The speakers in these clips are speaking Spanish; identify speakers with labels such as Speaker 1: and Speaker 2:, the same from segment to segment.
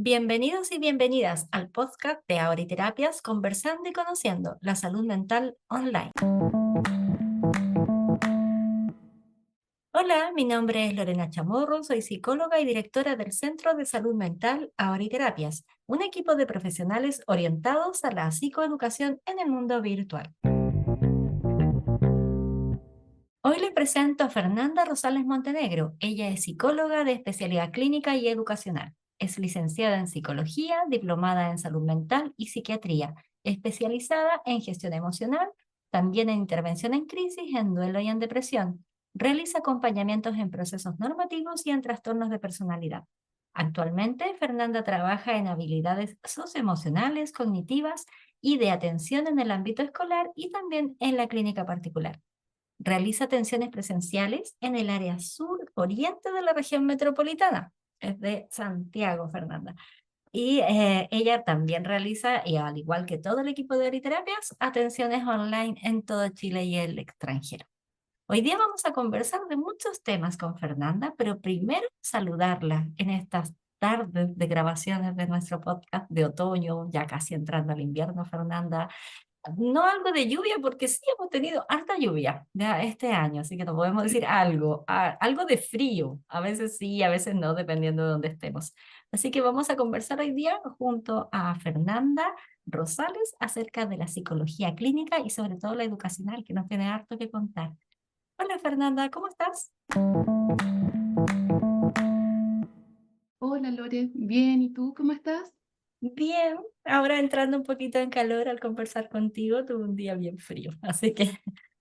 Speaker 1: Bienvenidos y bienvenidas al podcast de Ahora y Terapias, conversando y conociendo la salud mental online. Hola, mi nombre es Lorena Chamorro, soy psicóloga y directora del Centro de Salud Mental Ahora y Terapias, un equipo de profesionales orientados a la psicoeducación en el mundo virtual. Hoy les presento a Fernanda Rosales Montenegro. Ella es psicóloga de especialidad clínica y educacional. Es licenciada en psicología, diplomada en salud mental y psiquiatría, especializada en gestión emocional, también en intervención en crisis, en duelo y en depresión. Realiza acompañamientos en procesos normativos y en trastornos de personalidad. Actualmente, Fernanda trabaja en habilidades socioemocionales, cognitivas y de atención en el ámbito escolar y también en la clínica particular. Realiza atenciones presenciales en el área sur-oriente de la región metropolitana. Es de Santiago, Fernanda. Y ella también realiza, y al igual que todo el equipo de Oriterapias, atenciones online en todo Chile y el extranjero. Hoy día vamos a conversar de muchos temas con Fernanda, pero primero saludarla en estas tardes de grabaciones de nuestro podcast de otoño, ya casi entrando al invierno, Fernanda. No algo de lluvia, porque sí hemos tenido harta lluvia ya este año, así que no podemos decir algo, algo de frío, a veces sí, a veces no, dependiendo de dónde estemos. Así que vamos a conversar hoy día junto a Fernanda Rosales acerca de la psicología clínica y sobre todo la educacional, que nos tiene harto que contar. Hola Fernanda, ¿cómo estás?
Speaker 2: Hola Lore, bien, ¿y tú cómo estás?
Speaker 1: Bien, ahora entrando un poquito en calor al conversar contigo, tuve un día bien frío, así que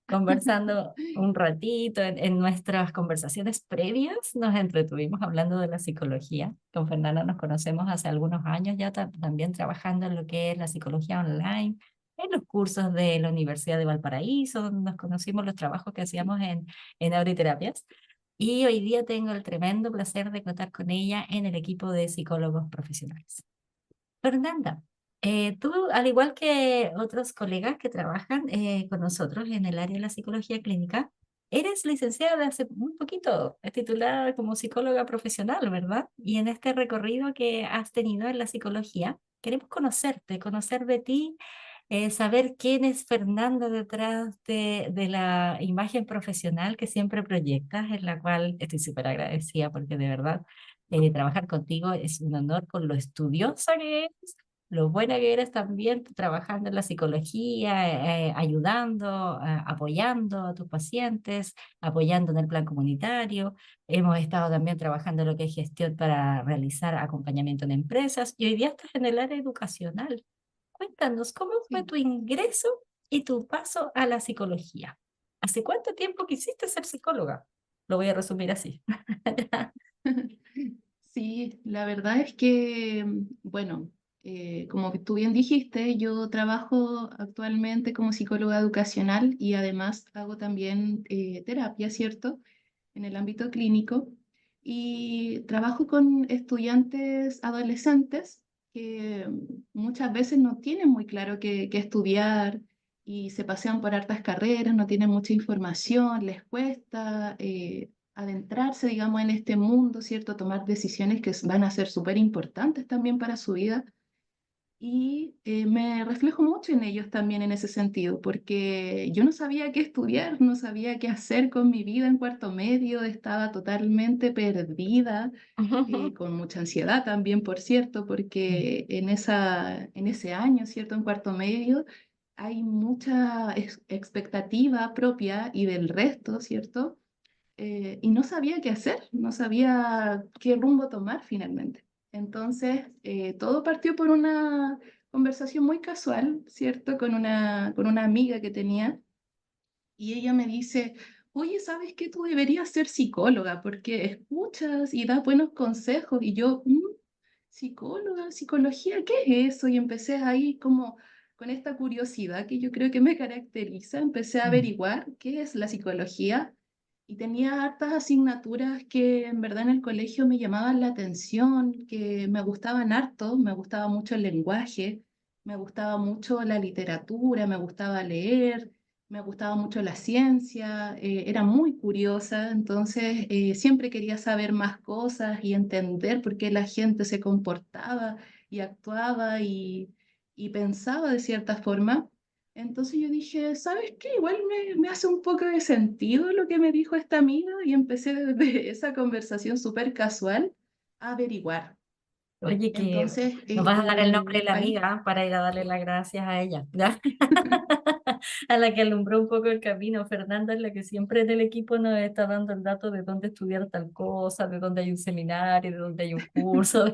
Speaker 1: conversando un ratito en nuestras conversaciones previas, nos entretuvimos hablando de la psicología. Con Fernanda nos conocemos hace algunos años ya también trabajando en lo que es la psicología online, en los cursos de la Universidad de Valparaíso, donde nos conocimos los trabajos que hacíamos en Auriterapias. Y hoy día tengo el tremendo placer de contar con ella en el equipo de psicólogos profesionales. Fernanda, tú, al igual que otros colegas que trabajan con nosotros en el área de la psicología clínica, eres licenciada de hace muy poquito, es titulada como psicóloga profesional, ¿verdad? Y en este recorrido que has tenido en la psicología, queremos conocerte, conocer de ti, saber quién es Fernanda detrás de la imagen profesional que siempre proyectas, en la cual estoy súper agradecida porque de verdad trabajar contigo es un honor con lo estudiosa que eres, lo buena que eres también trabajando en la psicología, ayudando, apoyando a tus pacientes, apoyando en el plan comunitario. Hemos estado también trabajando en lo que es gestión para realizar acompañamiento en empresas y hoy día estás en el área educacional. Cuéntanos, ¿cómo fue
Speaker 2: Sí.
Speaker 1: tu ingreso y tu paso a la psicología? ¿Hace cuánto tiempo quisiste ser psicóloga? Lo voy a resumir así.
Speaker 2: Sí, la verdad es que, bueno, como que tú bien dijiste, yo trabajo actualmente como psicóloga educacional y además hago también terapia, ¿cierto? En el ámbito clínico y trabajo con estudiantes adolescentes que muchas veces no tienen muy claro qué estudiar y se pasean por hartas carreras, no tienen mucha información, les cuesta adentrarse, digamos, en este mundo, ¿cierto? Tomar decisiones que van a ser súper importantes también para su vida. Y me reflejo mucho en ellos también en ese sentido, porque yo no sabía qué estudiar, no sabía qué hacer con mi vida en cuarto medio, estaba totalmente perdida, con mucha ansiedad también, por cierto, porque en ese año, ¿cierto? En cuarto medio hay mucha expectativa propia y del resto, ¿cierto? Y no sabía qué hacer, no sabía qué rumbo tomar finalmente. Entonces, todo partió por una conversación muy casual, ¿cierto? Con una amiga que tenía, y ella me dice, oye, ¿sabes qué? Tú deberías ser psicóloga porque escuchas y das buenos consejos. Y yo, psicóloga, psicología, ¿qué es eso? Y empecé ahí como con esta curiosidad que yo creo que me caracteriza, empecé a averiguar qué es la psicología y tenía hartas asignaturas que en verdad en el colegio me llamaban la atención, que me gustaban harto, me gustaba mucho el lenguaje, me gustaba mucho la literatura, me gustaba leer, me gustaba mucho la ciencia, era muy curiosa, entonces siempre quería saber más cosas y entender por qué la gente se comportaba y actuaba y pensaba de cierta forma. Entonces yo dije, ¿sabes qué? Igual me hace un poco de sentido lo que me dijo esta amiga y empecé desde esa conversación súper casual a averiguar.
Speaker 1: Oye, que
Speaker 2: Entonces,
Speaker 1: nos vas a dar el nombre de la
Speaker 2: ahí,
Speaker 1: amiga para ir a darle las gracias a ella, ¿ya? A la que alumbró un poco el camino. Fernanda es la que siempre del equipo nos está dando el dato de dónde estudiar tal cosa, de dónde hay un seminario, de dónde hay un curso.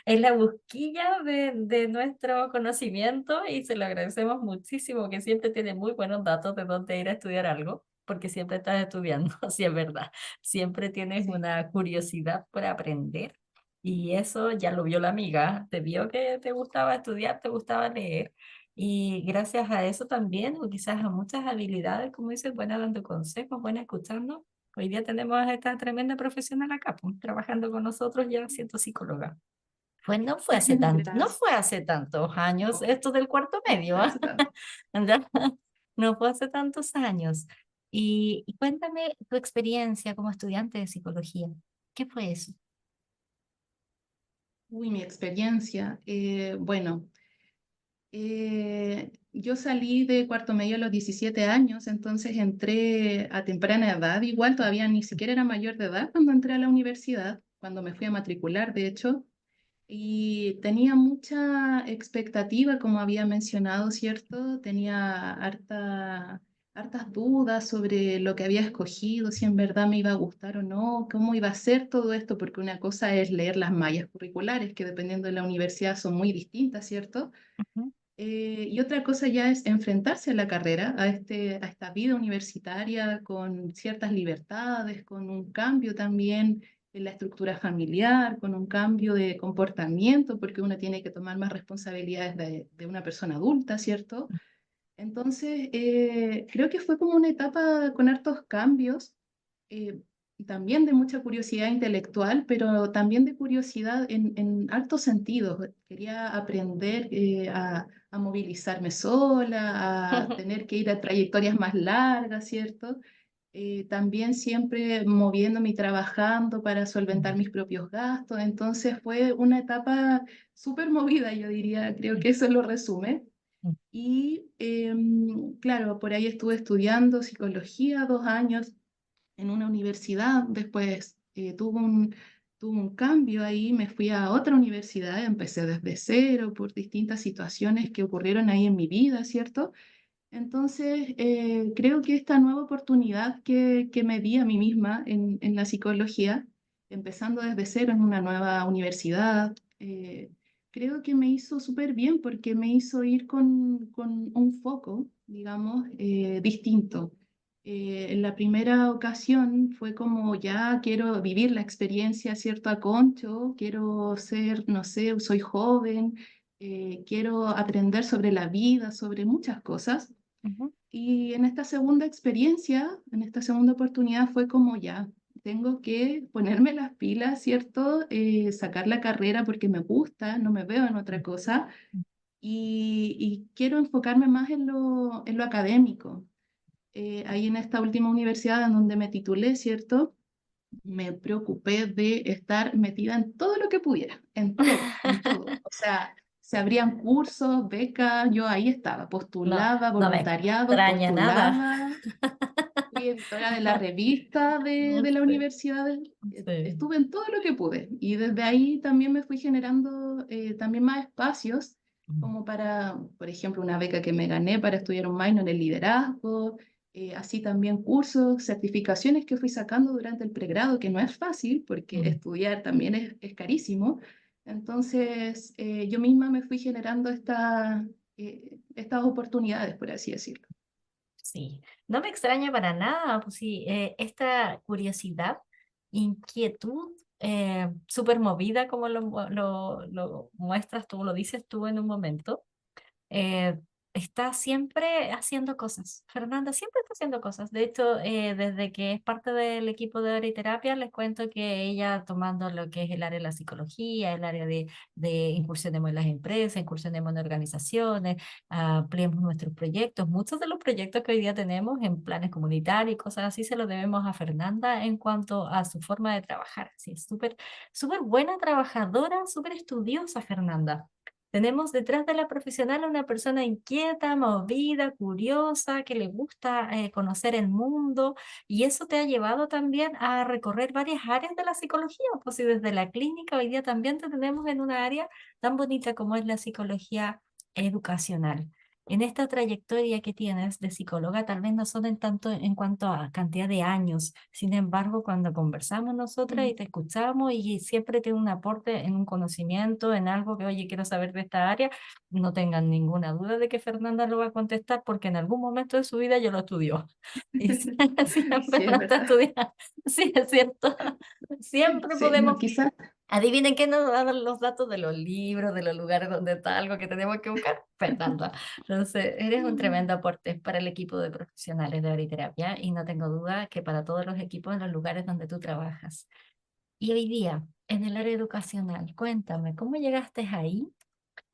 Speaker 1: Es la busquilla de nuestro conocimiento y se lo agradecemos muchísimo, que siempre tiene muy buenos datos de dónde ir a estudiar algo, porque siempre estás estudiando, sí es verdad. Siempre tienes
Speaker 2: sí.
Speaker 1: una curiosidad por aprender y eso ya lo vio la amiga, te vio que te gustaba estudiar, te gustaba leer. Y gracias a eso también, o quizás a muchas habilidades, como dices, buena dando consejos, buena escuchando. Hoy día tenemos a esta tremenda profesional acá, pues, trabajando con nosotros ya siendo psicóloga. Pues no fue hace tanto, no
Speaker 2: Gracias.
Speaker 1: fue hace tantos años,
Speaker 2: No,
Speaker 1: esto del cuarto
Speaker 2: no
Speaker 1: medio,
Speaker 2: fue
Speaker 1: ¿ah?
Speaker 2: hace tanto.
Speaker 1: ¿Ya? No fue hace tantos años. Y cuéntame tu experiencia como estudiante de psicología. ¿Qué fue eso?
Speaker 2: Uy, mi experiencia. Bueno, yo salí de cuarto medio a los 17 años, entonces entré a temprana edad, igual todavía ni siquiera era mayor de edad cuando entré a la universidad, cuando me fui a matricular, de hecho, y tenía mucha expectativa, como había mencionado, ¿cierto? Tenía hartas dudas sobre lo que había escogido, si en verdad me iba a gustar o no, cómo iba a ser todo esto, porque una cosa es leer las mallas curriculares, que dependiendo de la universidad son muy distintas, ¿cierto?
Speaker 1: Ujú,
Speaker 2: Y otra cosa ya es enfrentarse a la carrera, a esta vida universitaria con ciertas libertades, con un cambio también en la estructura familiar, con un cambio de comportamiento, porque uno tiene que tomar más responsabilidades de una persona adulta, ¿cierto? Entonces, creo que fue como una etapa con hartos cambios, eh, también de mucha curiosidad intelectual, pero también de curiosidad en hartos sentidos. Quería aprender a movilizarme sola, a tener que ir a trayectorias más largas, ¿cierto? También siempre moviéndome y trabajando para solventar mis propios gastos. Entonces fue una etapa súper movida, yo diría, creo que eso lo resume. Y claro, por ahí estuve estudiando psicología 2 años en una universidad, después tuve un cambio ahí, me fui a otra universidad, empecé desde cero por distintas situaciones que ocurrieron ahí en mi vida, ¿cierto? Entonces, creo que esta nueva oportunidad que me di a mí misma en la psicología, empezando desde cero en una nueva universidad, creo que me hizo súper bien porque me hizo ir con un foco, digamos, distinto. En la primera ocasión fue como ya quiero vivir la experiencia, ¿cierto? A concho, quiero ser, no sé, soy joven, quiero aprender sobre la vida, sobre muchas cosas.
Speaker 1: ujú,
Speaker 2: Y en esta segunda experiencia, en esta segunda oportunidad fue como ya, tengo que ponerme las pilas, ¿cierto? Sacar la carrera porque me gusta, no me veo en otra cosa y quiero enfocarme más en lo académico. Ahí en esta última universidad en donde me titulé, ¿cierto? Me preocupé de estar metida en todo lo que pudiera, en todo, en todo. O sea, se abrían cursos, becas, yo ahí estaba,
Speaker 1: No,
Speaker 2: postulaba,
Speaker 1: no me
Speaker 2: voluntariados,
Speaker 1: extraña nada.
Speaker 2: postulaba, fui editora de la revista de la
Speaker 1: Sí,
Speaker 2: universidad,
Speaker 1: sí.
Speaker 2: estuve en todo lo que pude y desde ahí también me fui generando también más espacios como para, por ejemplo, una beca que me gané para estudiar un minor en liderazgo, así también cursos, certificaciones que fui sacando durante el pregrado, que no es fácil porque
Speaker 1: Mm.
Speaker 2: estudiar también es carísimo. Entonces, yo misma me fui generando estas oportunidades, por así decirlo.
Speaker 1: Sí, no me extraña para nada, pues sí, esta curiosidad, inquietud, súper movida como lo muestras tú, lo dices tú en un momento, está siempre haciendo cosas. Fernanda siempre está haciendo cosas. De hecho, desde que es parte del equipo de Oriterapia, les cuento que ella tomando lo que es el área de la psicología, el área de incursionemos en las empresas, incursionemos en organizaciones, ampliemos nuestros proyectos. Muchos de los proyectos que hoy día tenemos en planes comunitarios y cosas así se los debemos a Fernanda en cuanto a su forma de trabajar. Sí, es súper, súper buena trabajadora, súper estudiosa, Fernanda. Tenemos detrás de la profesional a una persona inquieta, movida, curiosa, que le gusta conocer el mundo y eso te ha llevado también a recorrer varias áreas de la psicología. Pues si desde la clínica hoy día también te tenemos en una área tan bonita como es la psicología educacional. En esta trayectoria que tienes de psicóloga, tal vez no son en tanto en cuanto a cantidad de años. Sin embargo, cuando conversamos nosotras y
Speaker 2: Mm.
Speaker 1: te escuchamos y siempre tiene un aporte en un conocimiento, en algo que, oye, quiero saber de esta área, no tengan ninguna duda de que Fernanda lo va a contestar porque en algún momento de su vida yo lo estudió. Y siempre
Speaker 2: Sí, es
Speaker 1: lo está
Speaker 2: verdad.
Speaker 1: estudiando. Sí, es cierto. Siempre
Speaker 2: Sí, no,
Speaker 1: podemos.
Speaker 2: quizás,
Speaker 1: Adivinen qué nos dan los datos de los libros, de los lugares donde está algo que tenemos que buscar. Fernanda. Entonces, eres un tremendo aporte para el equipo de profesionales de oriterapia y no tengo duda que para todos los equipos en los lugares donde tú trabajas. Y hoy día, en el área educacional, cuéntame, ¿cómo llegaste ahí?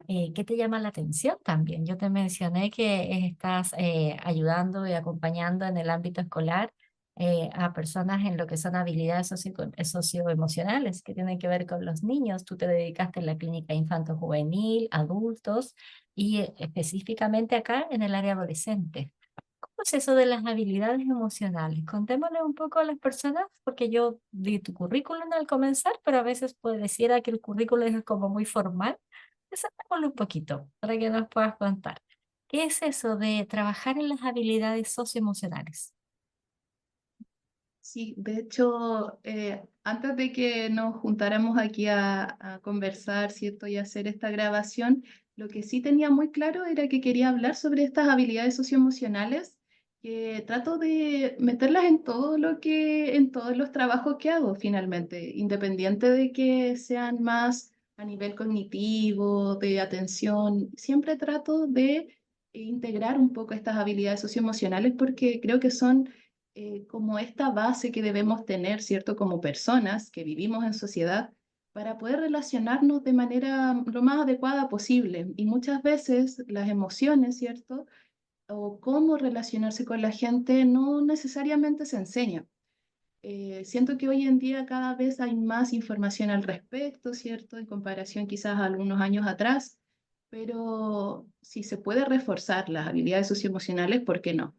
Speaker 1: ¿Qué te llama la atención también? Yo te mencioné que estás ayudando y acompañando en el ámbito escolar a personas en lo que son habilidades socioemocionales que tienen que ver con los niños. Tú te dedicaste en la clínica infanto-juvenil, adultos y específicamente acá en el área adolescente. ¿Cómo es eso de las habilidades emocionales? Contémosle un poco a las personas, porque yo di tu currículum al comenzar, pero a veces pareciera que el currículum es como muy formal. Desarrollémoslo un poquito para que nos puedas contar. ¿Qué es eso de trabajar en las habilidades socioemocionales?
Speaker 2: sí, de hecho, antes de que nos juntáramos aquí a conversar, ¿cierto? Y hacer esta grabación, lo que sí tenía muy claro era que quería hablar sobre estas habilidades socioemocionales, que trato de meterlas en todo en todos los trabajos que hago finalmente, independiente de que sean más a nivel cognitivo, de atención, siempre trato de integrar un poco estas habilidades socioemocionales porque creo que son como esta base que debemos tener, ¿cierto? Como personas que vivimos en sociedad para poder relacionarnos de manera lo más adecuada posible. Y muchas veces las emociones, ¿cierto? O cómo relacionarse con la gente no necesariamente se enseña. Siento que hoy en día cada vez hay más información al respecto, ¿cierto? En comparación quizás a algunos años atrás, pero si se puede reforzar las habilidades socioemocionales, ¿por qué no?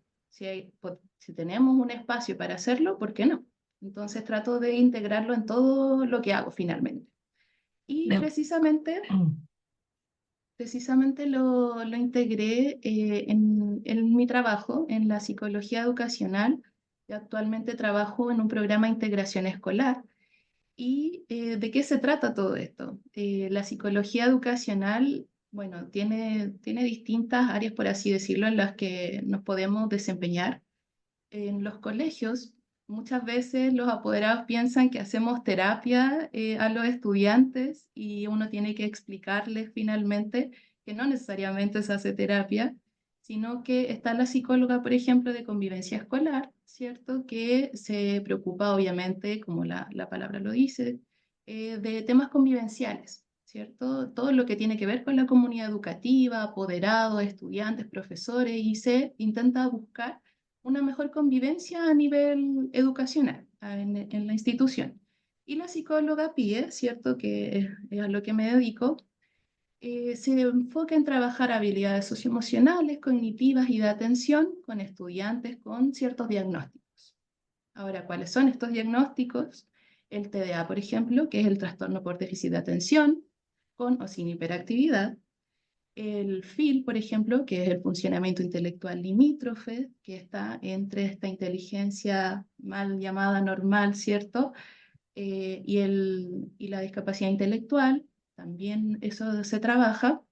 Speaker 2: Si tenemos un espacio para hacerlo, ¿por qué no? Entonces trato de integrarlo en todo lo que hago finalmente. Y
Speaker 1: De-
Speaker 2: precisamente lo integré en mi trabajo, en la psicología educacional. Yo actualmente trabajo en un programa de integración escolar. ¿Y de qué se trata todo esto? La psicología educacional, bueno, tiene distintas áreas, por así decirlo, en las que nos podemos desempeñar. En los colegios, muchas veces los apoderados piensan que hacemos terapia a los estudiantes y uno tiene que explicarles finalmente que no necesariamente se hace terapia, sino que está la psicóloga, por ejemplo, de convivencia escolar, ¿cierto? Que se preocupa, obviamente, como la palabra lo dice, de temas convivenciales, ¿cierto? Todo lo que tiene que ver con la comunidad educativa, apoderados, estudiantes, profesores, y se intenta buscar una mejor convivencia a nivel educacional en la institución. Y la psicóloga PIE, ¿cierto? Que es a lo que me dedico, se enfoca en trabajar habilidades socioemocionales, cognitivas y de atención con estudiantes con ciertos diagnósticos. Ahora, ¿cuáles son estos diagnósticos? El TDA, por ejemplo, que es el trastorno por déficit de atención, con o sin hiperactividad, el FIL, por ejemplo, que es el funcionamiento intelectual limítrofe, que está entre esta inteligencia mal llamada normal, ¿cierto? Y la discapacidad intelectual, también eso se trabaja,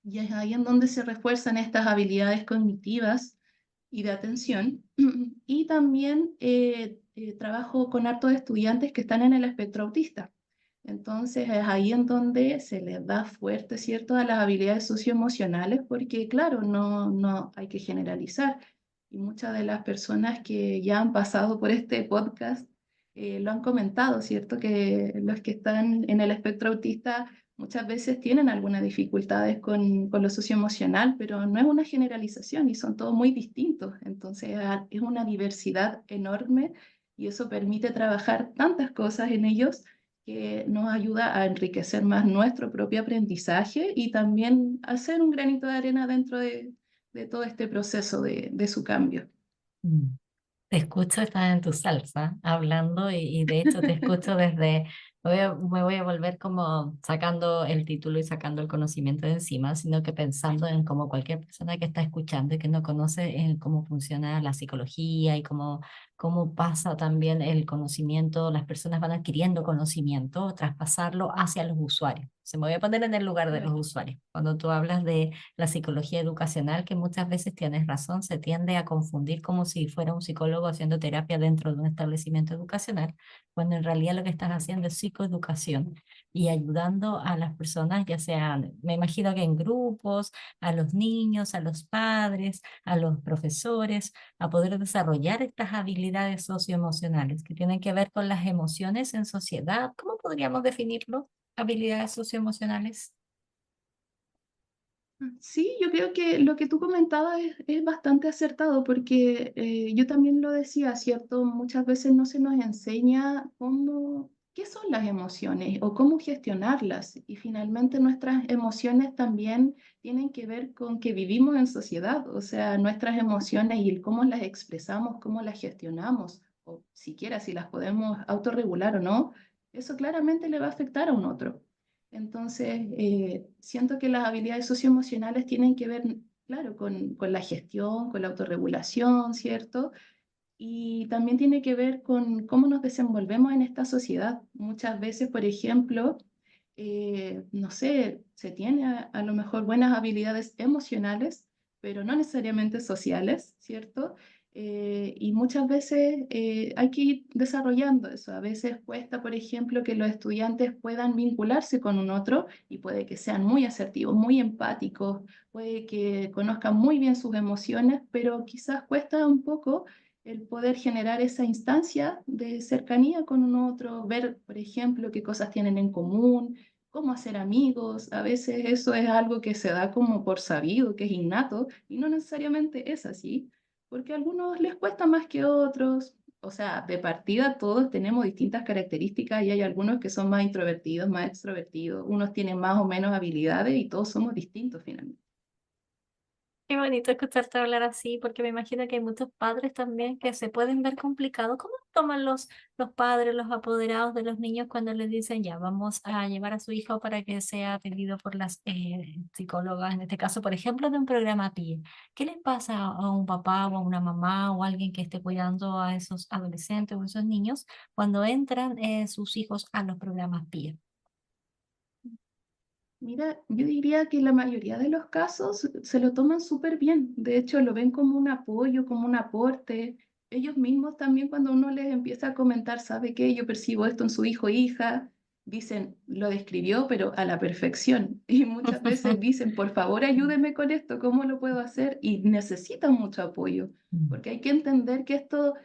Speaker 2: y es ahí en donde se refuerzan estas habilidades cognitivas y de atención. Y también trabajo con hartos estudiantes que están en el espectro autista. Entonces es ahí en donde se les da fuerte, ¿cierto?, a las habilidades socioemocionales, porque claro, no hay que generalizar. Y muchas de las personas que ya han pasado por este podcast lo han comentado, ¿cierto?, que los que están en el espectro autista muchas veces tienen algunas dificultades con lo socioemocional, pero no es una generalización y son todos muy distintos. Entonces es una diversidad enorme y eso permite trabajar tantas cosas en ellos que nos ayuda a enriquecer más nuestro propio aprendizaje y también hacer un granito de arena dentro de todo este proceso de su cambio.
Speaker 1: Mm. Te escucho, estás en tu salsa hablando y de hecho te escucho desde, me voy a volver como sacando el título y sacando el conocimiento de encima, sino que pensando en como cualquier persona que está escuchando y que no conoce cómo funciona la psicología y cómo pasa también el conocimiento, las personas van adquiriendo conocimiento, traspasarlo hacia los usuarios. Se me voy a poner en el lugar de los
Speaker 2: Correcto.
Speaker 1: usuarios. Cuando tú hablas de la psicología educacional, que muchas veces tienes razón, se tiende a confundir como si fuera un psicólogo haciendo terapia dentro de un establecimiento educacional, cuando en realidad lo que estás haciendo es psicoeducación y ayudando a las personas, ya sean, me imagino que en grupos, a los niños, a los padres, a los profesores, a poder desarrollar estas habilidades socioemocionales que tienen que ver con las emociones en sociedad. ¿Cómo podríamos definirlo? Habilidades socioemocionales.
Speaker 2: Sí, yo creo que lo que tú comentabas es bastante acertado porque yo también lo decía, ¿cierto? Muchas veces no se nos enseña qué son las emociones o cómo gestionarlas. Y finalmente nuestras emociones también tienen que ver con que vivimos en sociedad, o sea, nuestras emociones y el cómo las expresamos, cómo las gestionamos, o siquiera si las podemos autorregular o no, eso claramente le va a afectar a un otro. Entonces, siento que las habilidades socioemocionales tienen que ver, claro, con la gestión, con la autorregulación, ¿cierto? Y también tiene que ver con cómo nos desenvolvemos en esta sociedad. Muchas veces, por ejemplo, no sé, se tiene a lo mejor buenas habilidades emocionales, pero no necesariamente sociales, ¿cierto? Y muchas veces hay que ir desarrollando eso. A veces cuesta, por ejemplo, que los estudiantes puedan vincularse con un otro y puede que sean muy asertivos, muy empáticos, puede que conozcan muy bien sus emociones, pero quizás cuesta un poco el poder generar esa instancia de cercanía con un otro, ver, por ejemplo, qué cosas tienen en común, cómo hacer amigos. A veces eso es algo que se da como por sabido, que es innato, y no necesariamente es así, porque a algunos les cuesta más que otros. O sea, de partida todos tenemos distintas características y hay algunos que son más introvertidos, más extrovertidos, unos tienen más o menos habilidades y todos somos distintos finalmente.
Speaker 1: Qué bonito escucharte hablar así, porque me imagino que hay muchos padres también que se pueden ver complicados. ¿Cómo toman los padres, los apoderados de los niños cuando les dicen, ya, vamos a llevar a su hijo para que sea atendido por las psicólogas, en este caso, por ejemplo, de un programa PIE? ¿Qué les pasa a un papá o a una mamá o alguien que esté cuidando a esos adolescentes o esos niños cuando entran sus hijos a los programas PIE?
Speaker 2: Mira, yo diría que la mayoría de los casos se lo toman súper bien. De hecho, lo ven como un apoyo, como un aporte. Ellos mismos también cuando uno les empieza a comentar, ¿sabe qué? Yo percibo esto en su hijo o hija, dicen, lo describió, pero a la perfección. Y muchas veces dicen, por favor, ayúdeme con esto, ¿cómo lo puedo hacer? Y necesitan mucho apoyo, porque hay que entender que esto,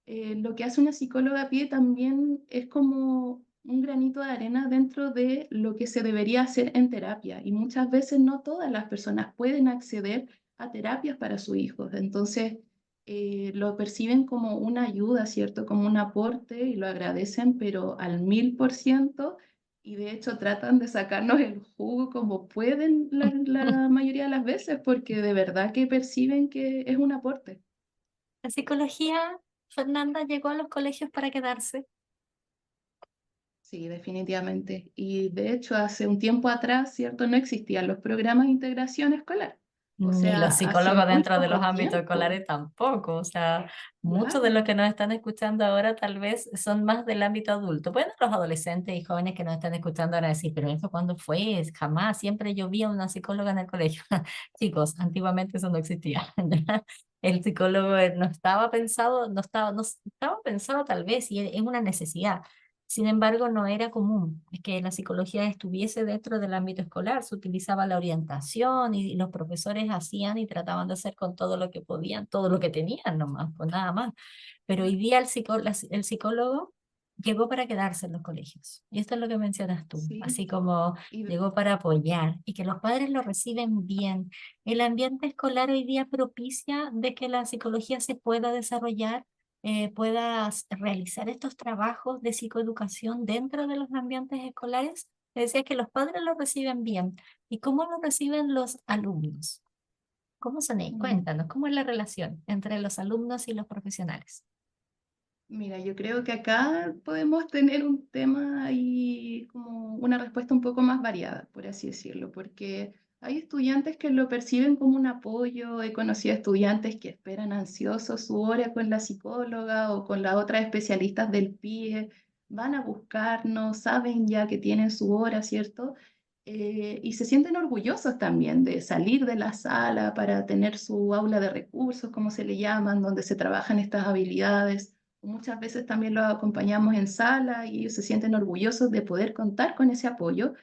Speaker 2: lo que hace una psicóloga a pie también es como un granito de arena dentro de lo que se debería hacer en terapia. Y muchas veces no todas las personas pueden acceder a terapias para sus hijos. Entonces, lo perciben como una ayuda, ¿cierto? Como un aporte y lo agradecen, pero al 1000%. Y de hecho tratan de sacarnos el jugo como pueden la mayoría de las veces, porque de verdad que perciben que es un aporte.
Speaker 1: La psicología, Fernanda, llegó a los colegios para quedarse.
Speaker 2: Sí, definitivamente. Y de hecho, hace un tiempo atrás, ¿cierto? No existían los programas de integración escolar. O
Speaker 1: Ni
Speaker 2: sea,
Speaker 1: los
Speaker 2: hace
Speaker 1: psicólogos
Speaker 2: muy
Speaker 1: dentro de los
Speaker 2: poco
Speaker 1: ámbitos
Speaker 2: tiempo.
Speaker 1: escolares tampoco. O sea, muchos de
Speaker 2: Claro.
Speaker 1: los que nos están escuchando ahora tal vez son más del ámbito adulto. Bueno, los adolescentes y jóvenes que nos están escuchando ahora decir, pero ¿eso cuándo fue? Jamás, siempre yo vi a una psicóloga en el colegio. Chicos, antiguamente eso no existía. El psicólogo no estaba pensado, no estaba pensado tal vez, y es una necesidad. Sin embargo, no era común que la psicología estuviese dentro del ámbito escolar. Se utilizaba la orientación y los profesores hacían y trataban de hacer con todo lo que podían, todo lo que tenían nomás, pues nada más. Pero hoy día el psicólogo llegó para quedarse en los colegios. Y esto es lo que mencionas tú,
Speaker 2: Sí,
Speaker 1: así como
Speaker 2: y
Speaker 1: llegó para apoyar y que los padres lo reciben bien. El ambiente escolar hoy día propicia de que la psicología se pueda desarrollar, puedas realizar estos trabajos de psicoeducación dentro de los ambientes escolares. Te decía que los padres lo reciben bien. ¿Y cómo lo reciben los alumnos? ¿Cómo son ellos?
Speaker 2: mm,
Speaker 1: Cuéntanos, ¿cómo es la relación entre los alumnos y los profesionales?
Speaker 2: mira, yo creo que acá podemos tener un tema y como una respuesta un poco más variada, por así decirlo, porque hay estudiantes que lo perciben como un apoyo. He conocido estudiantes que esperan ansiosos su hora con la psicóloga o con las otras especialistas del PIE, van a buscarnos, saben ya que tienen su hora, ¿cierto? Y se sienten orgullosos también de salir de la sala para tener su aula de recursos, como se le llaman, donde se trabajan estas habilidades. Muchas veces también los acompañamos en sala y ellos se sienten orgullosos de poder contar con ese apoyo,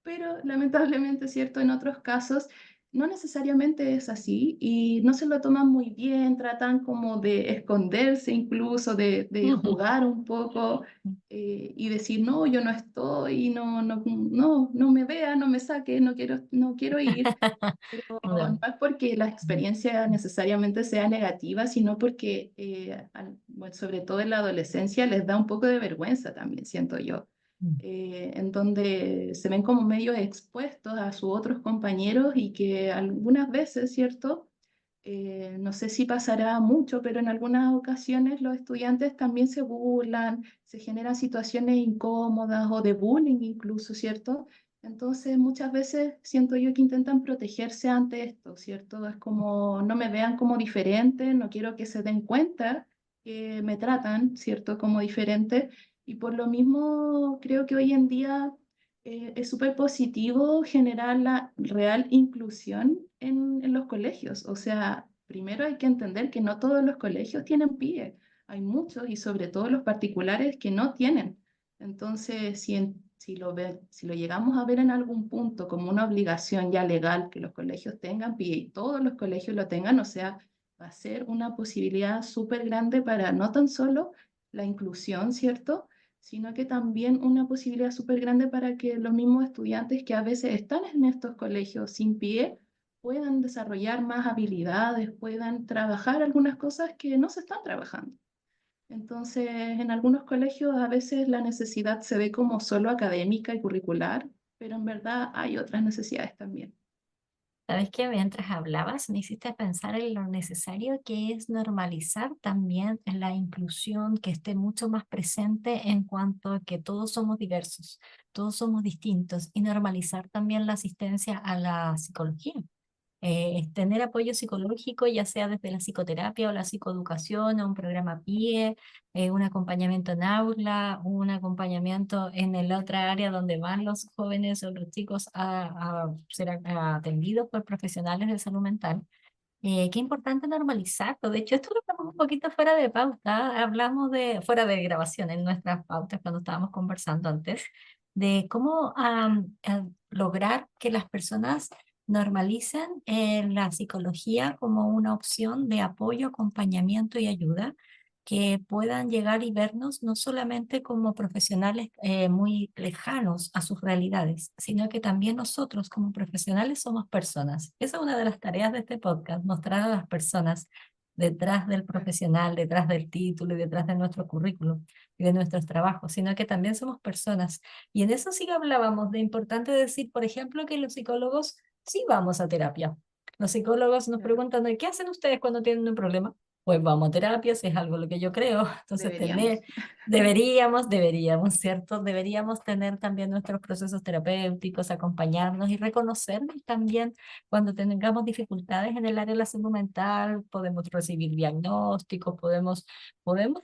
Speaker 2: pero lamentablemente, ¿cierto? En otros casos no necesariamente es así y no se lo toman muy bien, tratan como de esconderse incluso, de jugar un poco y decir, no, yo no estoy, no me vea, no me saque, no quiero ir. No
Speaker 1: No.
Speaker 2: es porque la experiencia necesariamente sea negativa, sino porque, bueno, sobre todo en la adolescencia, les da un poco de vergüenza también, siento yo, en donde se ven como medios expuestos a sus otros compañeros y que algunas veces, ¿cierto? No sé si pasará mucho, pero en algunas ocasiones los estudiantes también se burlan, se generan situaciones incómodas o de bullying incluso, ¿cierto? Entonces, muchas veces siento yo que intentan protegerse ante esto, ¿cierto? Es como no me vean como diferente, no quiero que se den cuenta que me tratan, ¿cierto? Como diferente. Y por lo mismo, creo que hoy en día es súper positivo generar la real inclusión en los colegios. O sea, primero hay que entender que no todos los colegios tienen PIE. Hay muchos y sobre todo los particulares que no tienen. Entonces, si lo llegamos a ver en algún punto como una obligación ya legal que los colegios tengan PIE y todos los colegios lo tengan, o sea, va a ser una posibilidad súper grande para no tan solo la inclusión, ¿cierto? Sino que también una posibilidad súper grande para que los mismos estudiantes que a veces están en estos colegios sin PIE puedan desarrollar más habilidades, puedan trabajar algunas cosas que no se están trabajando. Entonces, en algunos colegios a veces la necesidad se ve como solo académica y curricular, pero en verdad hay otras necesidades también.
Speaker 1: ¿Sabes qué? Mientras hablabas, me hiciste pensar en lo necesario que es normalizar también la inclusión, que esté mucho más presente en cuanto a que todos somos diversos, todos somos distintos, y normalizar también la asistencia a la psicología. Tener apoyo psicológico, ya sea desde la psicoterapia o la psicoeducación, o un programa PIE, un acompañamiento en aula, un acompañamiento en el otra área donde van los jóvenes o los chicos a ser atendidos por profesionales de salud mental. Qué importante normalizarlo. De hecho, esto lo hablamos un poquito fuera de pauta. Hablamos de, fuera de grabación, en nuestras pautas cuando estábamos conversando antes, de cómo lograr que las personas normalicen la psicología como una opción de apoyo, acompañamiento y ayuda, que puedan llegar y vernos no solamente como profesionales muy lejanos a sus realidades, sino que también nosotros como profesionales somos personas. Esa es una de las tareas de este podcast, mostrar a las personas detrás del
Speaker 2: Claro.
Speaker 1: profesional, detrás del título y detrás de nuestro currículum y de nuestros trabajos, sino que también somos personas. Y en eso sí que hablábamos de importante decir, por ejemplo, que los psicólogos sí vamos a terapia. Los psicólogos nos
Speaker 2: Claro.
Speaker 1: preguntan, ¿qué hacen ustedes cuando tienen un problema? Pues vamos a terapia, si es algo lo que yo creo. Entonces,
Speaker 2: Deberíamos.
Speaker 1: deberíamos, ¿cierto? Deberíamos tener también nuestros procesos terapéuticos, acompañarnos y reconocernos también cuando tengamos dificultades en el área de la salud mental, podemos recibir diagnósticos, podemos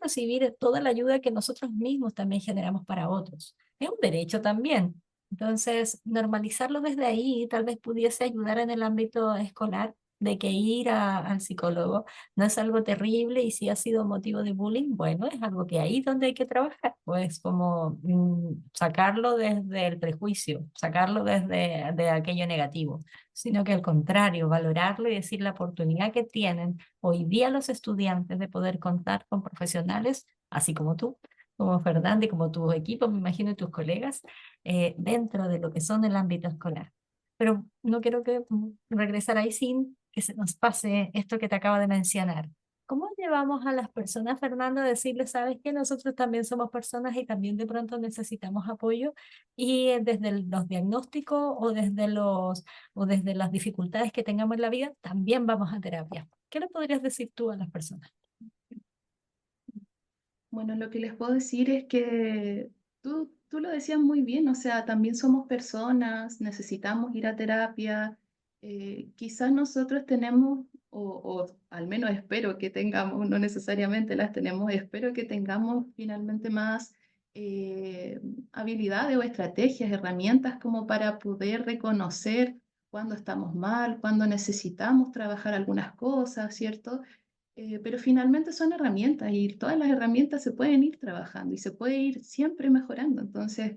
Speaker 1: recibir toda la ayuda que nosotros mismos también generamos para otros. Es un derecho también. Entonces, normalizarlo desde ahí tal vez pudiese ayudar en el ámbito escolar, de que ir al psicólogo no es algo terrible y si ha sido motivo de bullying, bueno, es algo que ahí donde hay que trabajar, pues como sacarlo desde el prejuicio, sacarlo desde de aquello negativo, sino que al contrario, valorarlo y decir la oportunidad que tienen hoy día los estudiantes de poder contar con profesionales, así como tú, como Fernanda y como tu equipo, me imagino, y tus colegas, dentro de lo que son el ámbito escolar. Pero no quiero que regresar ahí sin que se nos pase esto que te acabo de mencionar. ¿Cómo llevamos a las personas, Fernando, a decirles, sabes que nosotros también somos personas y también de pronto necesitamos apoyo? Y desde los diagnósticos o desde las dificultades que tengamos en la vida, también vamos a terapia. ¿Qué le podrías decir tú a las personas?
Speaker 2: Bueno, lo que les puedo decir es que tú lo decías muy bien, o sea, también somos personas, necesitamos ir a terapia. Quizás nosotros tenemos, o al menos espero que tengamos, no necesariamente las tenemos, espero que tengamos finalmente más eh, habilidades o estrategias, herramientas como para poder reconocer cuando estamos mal, cuando necesitamos trabajar algunas cosas, ¿cierto? Pero finalmente son herramientas y todas las herramientas se pueden ir trabajando y se puede ir siempre mejorando. Entonces,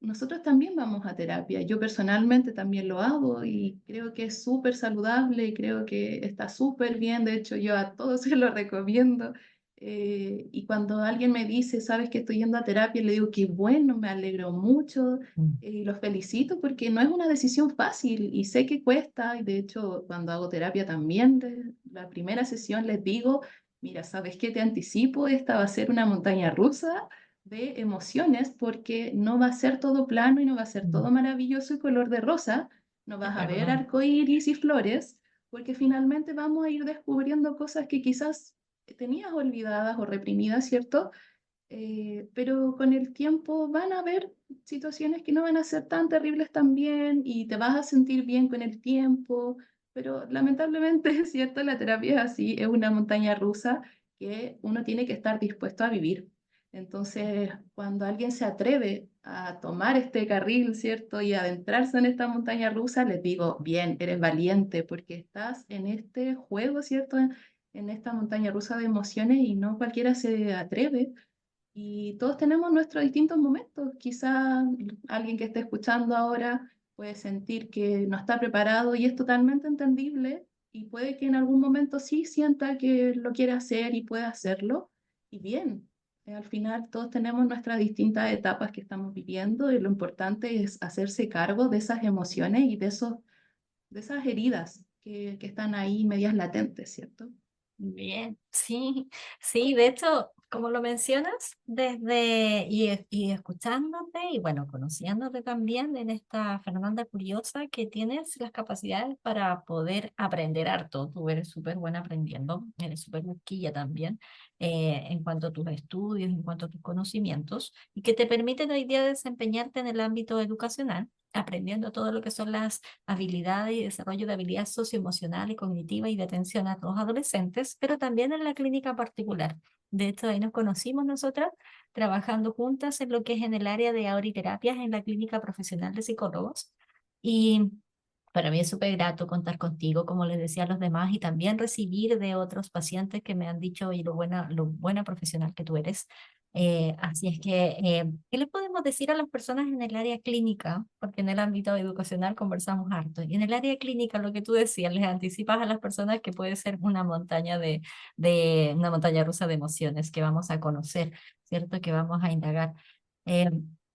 Speaker 2: nosotros también vamos a terapia. Yo personalmente también lo hago y creo que es súper saludable y creo que está súper bien. De hecho, yo a todos se lo recomiendo. Y cuando alguien me dice, sabes que estoy yendo a terapia, le digo que bueno, me alegro mucho
Speaker 1: Mm.
Speaker 2: y los felicito porque no es una decisión fácil y sé que cuesta. Y de hecho, cuando hago terapia también, la primera sesión les digo, mira, ¿sabes qué? Te anticipo, esta va a ser una montaña rusa de emociones porque no va a ser todo plano y no va a ser
Speaker 1: Mm.
Speaker 2: todo maravilloso y color de rosa, no
Speaker 1: Es
Speaker 2: vas a ver
Speaker 1: verdad.
Speaker 2: arcoíris y flores, porque finalmente vamos a ir descubriendo cosas que quizás tenías olvidadas o reprimidas, ¿cierto? Pero con el tiempo van a haber situaciones que no van a ser tan terribles también y te vas a sentir bien con el tiempo, pero lamentablemente, es cierto, la terapia es así, es una montaña rusa que uno tiene que estar dispuesto a vivir. Entonces, cuando alguien se atreve a tomar este carril, ¿cierto? Y adentrarse en esta montaña rusa, les digo, bien, eres valiente porque estás en este juego, ¿cierto? En esta montaña rusa de emociones y no cualquiera se atreve y todos tenemos nuestros distintos momentos. Quizá alguien que esté escuchando ahora puede sentir que no está preparado y es totalmente entendible y puede que en algún momento sí sienta que lo quiere hacer y puede hacerlo. Y bien, al final todos tenemos nuestras distintas etapas que estamos viviendo y lo importante es hacerse cargo de esas emociones y de esas heridas que están ahí medias latentes, ¿cierto?
Speaker 1: Bien, sí, sí, de hecho, como lo mencionas, y escuchándote y bueno, conociéndote también en esta Fernanda curiosa que tienes las capacidades para poder aprender harto. Tú eres súper buena aprendiendo, eres súper busquilla también en cuanto a tus estudios, en cuanto a tus conocimientos y que te permiten hoy día desempeñarte en el ámbito educacional, aprendiendo todo lo que son las habilidades y desarrollo de habilidades socioemocional y cognitiva y de atención a los adolescentes, pero también en la clínica particular. De hecho, ahí nos conocimos nosotras trabajando juntas en lo que es en el área de auriterapias en la clínica profesional de psicólogos. Y para mí es súper grato contar contigo, como les decía a los demás, y también recibir de otros pacientes que me han dicho y lo buena profesional que tú eres. Así es que, ¿qué le podemos decir a las personas en el área clínica? Porque en el ámbito educacional conversamos harto. Y en el área clínica, lo que tú decías, les anticipas a las personas que puede ser una montaña de una montaña rusa de emociones que vamos a conocer, ¿cierto? Que vamos a indagar. Eh,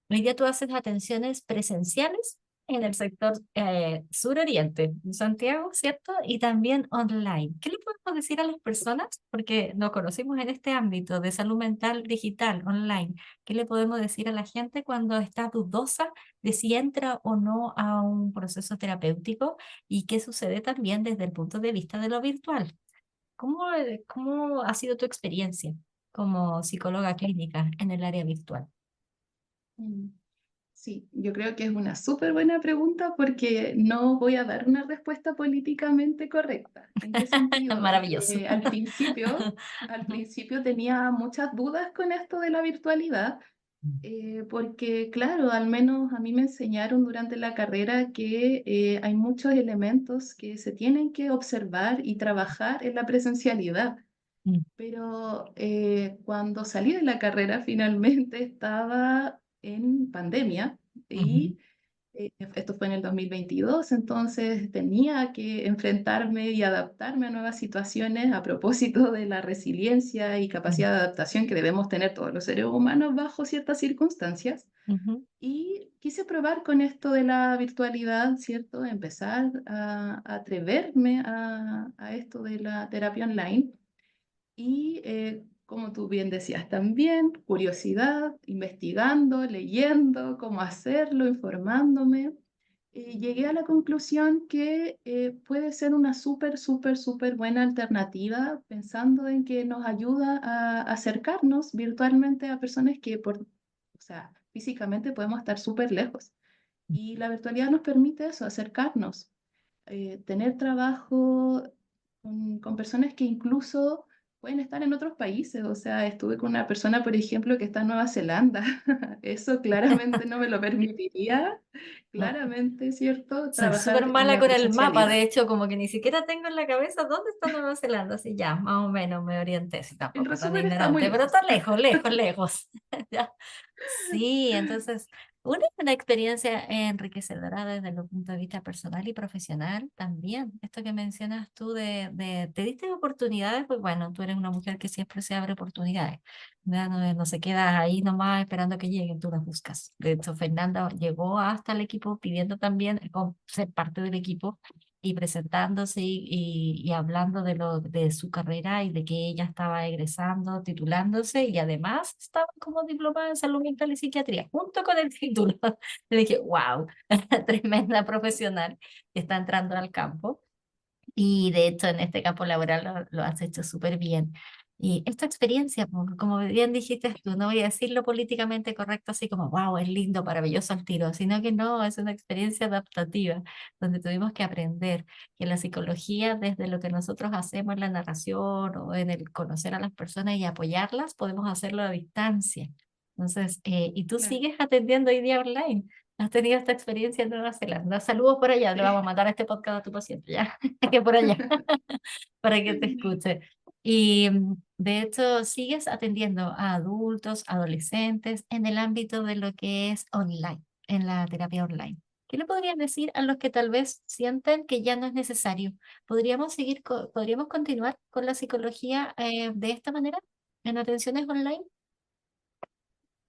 Speaker 1: Hoy día tú haces atenciones presenciales en el sector suroriente de Santiago, ¿cierto? Y también online. ¿Qué le podemos decir a las personas? Porque nos conocimos en este ámbito de salud mental digital, online. ¿Qué le podemos decir a la gente cuando está dudosa de si entra o no a un proceso terapéutico? ¿Y qué sucede también desde el punto de vista de lo virtual? ¿Cómo ha sido tu experiencia como psicóloga clínica en el área virtual?
Speaker 2: Mm. Sí, yo creo que es una súper buena pregunta porque no voy a dar una respuesta políticamente correcta. ¿En qué sentido? En
Speaker 1: Maravilloso.
Speaker 2: que al principio tenía muchas dudas con esto de la virtualidad Porque claro, al menos a mí me enseñaron durante la carrera que hay muchos elementos que se tienen que observar y trabajar en la presencialidad.
Speaker 1: Mm,
Speaker 2: Pero cuando salí de la carrera finalmente estaba en pandemia
Speaker 1: ujú,
Speaker 2: y esto fue en el 2022, entonces tenía que enfrentarme y adaptarme a nuevas situaciones a propósito de la resiliencia y
Speaker 1: mm,
Speaker 2: capacidad de adaptación que debemos tener todos los seres humanos bajo ciertas circunstancias.
Speaker 1: ujú,
Speaker 2: Y quise probar con esto de la virtualidad, ¿cierto? Empezar a atreverme a esto de la terapia online. Y como tú bien decías también, curiosidad, investigando, leyendo cómo hacerlo, informándome, llegué a la conclusión que puede ser una súper, súper, súper buena alternativa, pensando en que nos ayuda a acercarnos virtualmente a personas que o sea, físicamente podemos estar súper lejos. Y la virtualidad nos permite eso, acercarnos, tener trabajo con personas que incluso pueden estar en otros países. O sea, estuve con una persona, por ejemplo, que está en Nueva Zelanda. Eso claramente no me lo permitiría,
Speaker 1: no.
Speaker 2: claramente, ¿cierto?
Speaker 1: Soy súper
Speaker 2: Trabajar en
Speaker 1: mala
Speaker 2: la
Speaker 1: con el mapa,
Speaker 2: presencialidad.
Speaker 1: de hecho, como que ni siquiera tengo en la cabeza dónde está Nueva Zelanda, así ya, más o menos me orienté, si
Speaker 2: En
Speaker 1: tampoco tan
Speaker 2: resumen, está muy
Speaker 1: ignorante, pero
Speaker 2: lejos.
Speaker 1: está lejos, lejos, lejos. Ya. Sí, entonces, una experiencia enriquecedora desde el punto de vista personal y profesional también. Esto que mencionas tú te diste oportunidades, pues bueno, tú eres una mujer que siempre se abre oportunidades. Ya no se queda ahí nomás esperando que lleguen, tú las buscas. De hecho, Fernanda llegó hasta el equipo pidiendo también ser parte del equipo y presentándose y hablando de su carrera y de que ella estaba egresando, titulándose y además estaba como diplomada en salud mental y psiquiatría, junto con el título. Le dije, wow, tremenda profesional que está entrando al campo. Y de hecho, en este campo laboral lo has hecho súper bien. Y esta experiencia, como bien dijiste tú, no voy a decirlo políticamente correcto, así como, wow, es lindo, maravilloso el tiro, sino que no, es una experiencia adaptativa, donde tuvimos que aprender que la psicología, desde lo que nosotros hacemos en la narración o en el conocer a las personas y apoyarlas, podemos hacerlo a distancia. Entonces, y tú
Speaker 2: Claro,
Speaker 1: sigues atendiendo hoy día online. Has tenido esta experiencia en Nueva Zelanda. Saludos por allá, le
Speaker 2: sí.
Speaker 1: vamos a mandar este podcast a tu paciente, ¿ya? Que por allá, para que te escuche. Y de hecho, sigues atendiendo a adultos, adolescentes en el ámbito de lo que es online, en la terapia online. ¿Qué le podrías decir a los que tal vez sienten que ya no es necesario? ¿Podríamos continuar con la psicología de esta manera en atenciones online?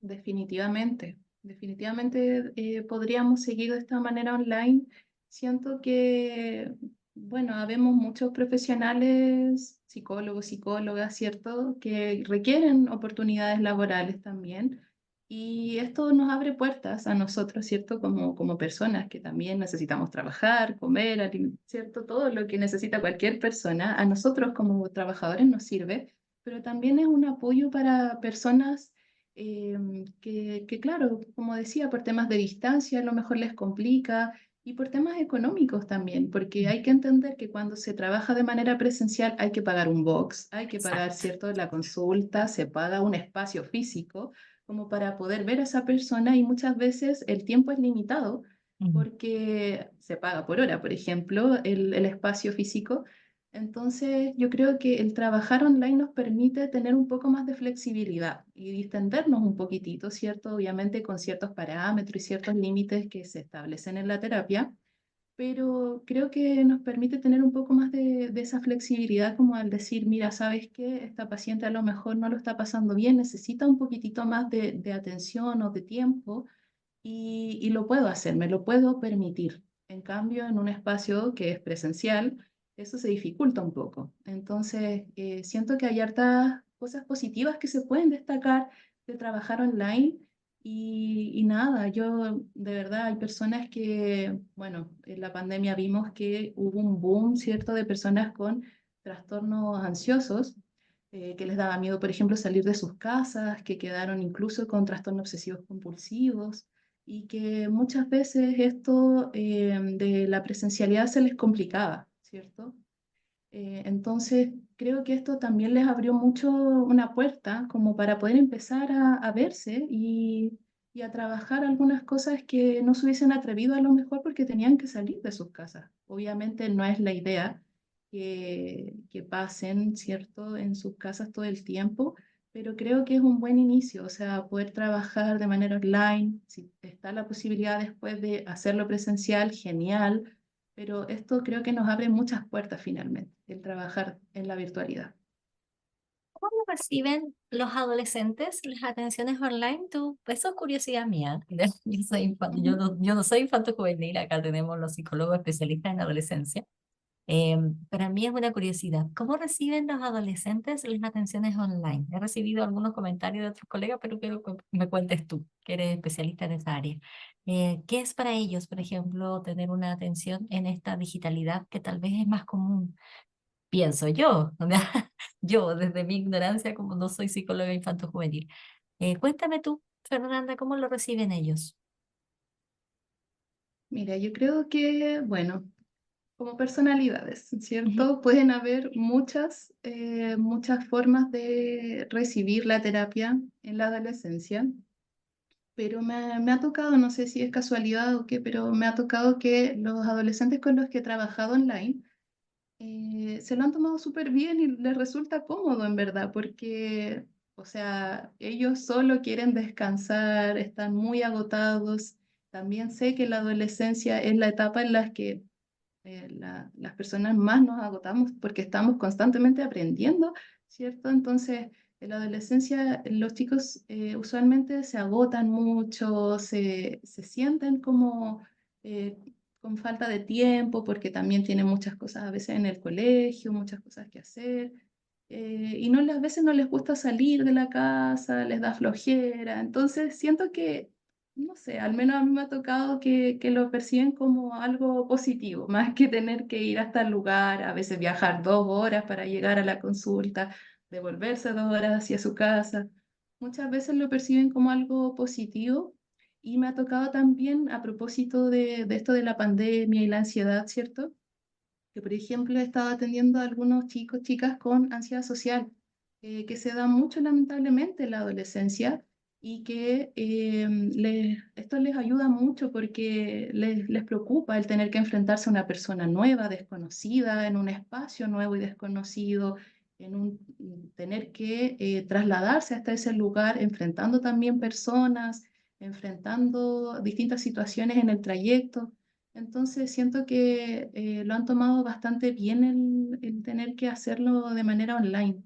Speaker 2: Definitivamente, definitivamente podríamos seguir de esta manera online. Siento que, bueno, habemos muchos profesionales, psicólogos, psicólogas, ¿cierto?, que requieren oportunidades laborales también. Y esto nos abre puertas a nosotros, ¿cierto?, como personas que también necesitamos trabajar, comer, ¿cierto? Todo lo que necesita cualquier persona, a nosotros como trabajadores nos sirve, pero también es un apoyo para personas que, claro, como decía, por temas de distancia a lo mejor les complica y por temas económicos también, porque hay que entender que cuando se trabaja de manera presencial hay que pagar un box, hay que pagar,
Speaker 1: Exacto.
Speaker 2: ¿cierto?, la consulta, se paga un espacio físico como para poder ver a esa persona y muchas veces el tiempo es limitado
Speaker 1: Ujú.
Speaker 2: porque se paga por hora, por ejemplo, el espacio físico. Entonces, yo creo que el trabajar online nos permite tener un poco más de flexibilidad y distendernos un poquitito, ¿cierto? Obviamente con ciertos parámetros y ciertos límites que se establecen en la terapia, pero creo que nos permite tener un poco más de esa flexibilidad como al decir, mira, ¿sabes qué? Esta paciente a lo mejor no lo está pasando bien, necesita un poquitito más de atención o de tiempo y lo puedo hacer, me lo puedo permitir. En cambio, en un espacio que es presencial, eso se dificulta un poco. Entonces, siento que hay hartas cosas positivas que se pueden destacar de trabajar online y nada, yo de verdad hay personas que, bueno, en la pandemia vimos que hubo un boom, ¿cierto?, de personas con trastornos ansiosos que les daba miedo, por ejemplo, salir de sus casas, que quedaron incluso con trastornos obsesivos compulsivos y que muchas veces esto de la presencialidad se les complicaba, ¿cierto? Entonces, creo que esto también les abrió mucho una puerta como para poder empezar a verse y a trabajar algunas cosas que no se hubiesen atrevido a lo mejor porque tenían que salir de sus casas. Obviamente no es la idea que pasen, ¿cierto?, en sus casas todo el tiempo, pero creo que es un buen inicio, o sea, poder trabajar de manera online, si está la posibilidad después de hacerlo presencial, genial, pero esto creo que nos abre muchas puertas finalmente, el trabajar en la virtualidad.
Speaker 1: ¿Cómo reciben los adolescentes las atenciones online? Tú, eso es curiosidad mía.
Speaker 2: Ujú.
Speaker 1: Yo no soy infanto juvenil, acá tenemos los psicólogos especialistas en adolescencia. Para mí es una curiosidad. ¿Cómo reciben los adolescentes las atenciones online? He recibido algunos comentarios de otros colegas, pero quiero que me cuentes tú, que eres especialista en esa área. ¿Qué es para ellos, por ejemplo, tener una atención en esta digitalidad que tal vez es más común? Pienso yo, ¿no? Yo desde mi ignorancia, como no soy psicóloga infanto-juvenil. Cuéntame tú, Fernanda, ¿cómo lo reciben ellos?
Speaker 2: Mira, yo creo que, bueno, como personalidades, ¿cierto? Pueden haber muchas formas de recibir la terapia en la adolescencia, pero me ha tocado, no sé si es casualidad o qué, pero me ha tocado que los adolescentes con los que he trabajado online se lo han tomado súper bien y les resulta cómodo en verdad, porque, o sea, ellos solo quieren descansar, están muy agotados. También sé que la adolescencia es la etapa en la que las personas más nos agotamos porque estamos constantemente aprendiendo, ¿cierto? Entonces, en la adolescencia los chicos usualmente se agotan mucho, se sienten como eh, con falta de tiempo porque también tienen muchas cosas a veces en el colegio, muchas cosas que hacer. Y no, a veces no les gusta salir de la casa, les da flojera. Entonces, siento que no sé, al menos a mí me ha tocado que lo perciben como algo positivo, más que tener que ir hasta el lugar, a veces viajar 2 horas para llegar a la consulta, devolverse 2 horas hacia su casa. Muchas veces lo perciben como algo positivo y me ha tocado también a propósito de esto de la pandemia y la ansiedad, ¿cierto? Que por ejemplo he estado atendiendo a algunos chicos, chicas con ansiedad social, que se da mucho lamentablemente en la adolescencia y que esto les ayuda mucho porque les preocupa el tener que enfrentarse a una persona nueva, desconocida, en un espacio nuevo y desconocido, tener que trasladarse hasta ese lugar, enfrentando también personas, enfrentando distintas situaciones en el trayecto. Entonces siento que lo han tomado bastante bien el tener que hacerlo de manera online.